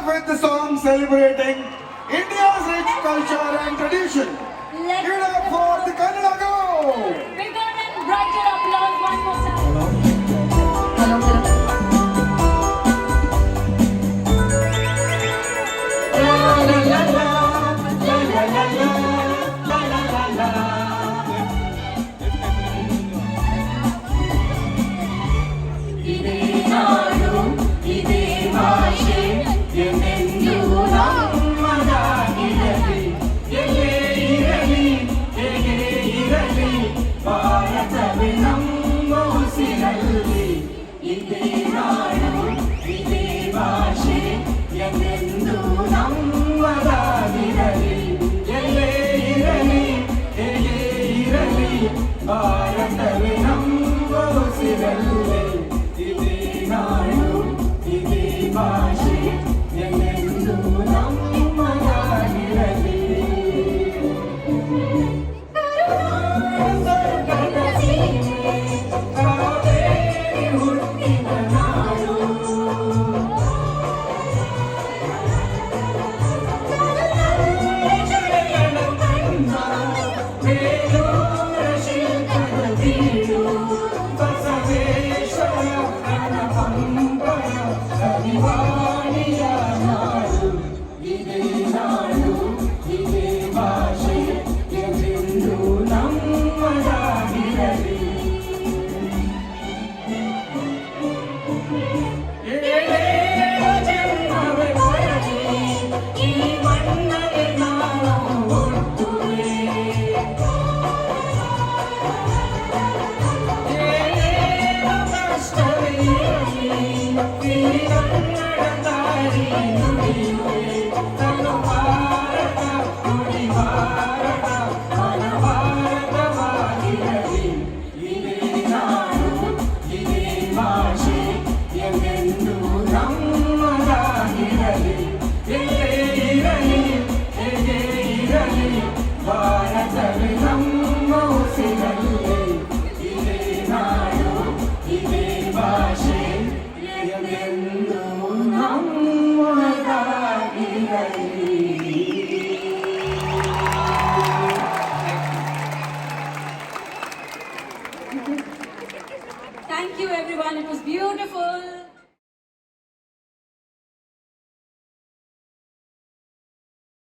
with the song celebrating India's rich culture and tradition. Give it up for the Kannada Go! Bigger and brighter applause one more time. ಇದೇ ನಾಡು ಇದೇ ಭಾಷೆ ಎಂದೆಂದೂ ನಮ್ಮದಾಗಿರಲಿ ಎಲ್ಲೇ ಇರಲಿ ಹೇಗೆ ಇರಲಿ ಭಾರತವೇ ನಮ್ಮ ಉಸಿರಲ್ಲಿ ಇದೇ ನಾಡು ಇದೇ ಭಾಷೆ ಎಂದೆಂದೂ ನಮ್ಮದಾಗಿರಲಿ ಎಲ್ಲೇ ಇರಲಿ ಹೇಗೆ ಇರಲಿ ಭಾರತವೇ ನಮ್ಮ ಉಸಿರಲ್ಲಿ ಇದೇ ನಾಡು ಇದೇ ಭಾಷೆ ಎಂದೆಂದೂ ನಮ್ಮದಾಗಿರಲಿ ಸ್ವರ್ಗದ ಸೀಮೆ ಕಾವೇರಿ ಹುಟ್ಟಿದ ನಾಡು ಜಯಗಳ ಕಣ್ಣ ಬೇಲೂರ ಶಿಲ್ಪದ ಬೀಡು ಬಸವೇಶ್ವರ ರಣಹಂಬರ ಕವಿವಾಣಿಯ ನಾಡು ಇದೇ ನಾಡು ಇದೇ ಭಾಷೆ ಎಂದೆಂದೂ ನಮ್ಮದಾಗಿರಲಿ ಏಳೇಳು ಜನ್ಮವೇ ಬರಲಿ ಈ ಮಣ್ಣಲ್ಲಿ ನಾವು ಹುಟ್ಟುವೆ ಏಳೇಳು ಕಷ್ಟವೇ ಇರಲಿ ಈ ಕನ್ನಡ ದಾರಿ ನುಡಿಯುವೆ ತನು ಭಾರತ ನುಡಿ ಭಾರತ ಮನ ಭಾರತವಾಗಿರಲಿ ಇದೇ ನಾಡು ಇದೇ ಭಾಷೆ ಎಂದೆಂದೂ ನಮ್ಮದಾಗಿರಲಿ ಎಲ್ಲೇ ಇರಲಿ ಹೇಗೆ ಇರಲಿ ಭಾರತವೇ ನಮ್ಮ ಉಸಿರಲ್ಲಿ ಇದೇ ನಾಡು ಇದೇ ಭಾಷೆ ಎಂದೆಂದೂ ನಮ್ಮದಾಗಿರಲಿ. Thank you everyone. It was beautiful.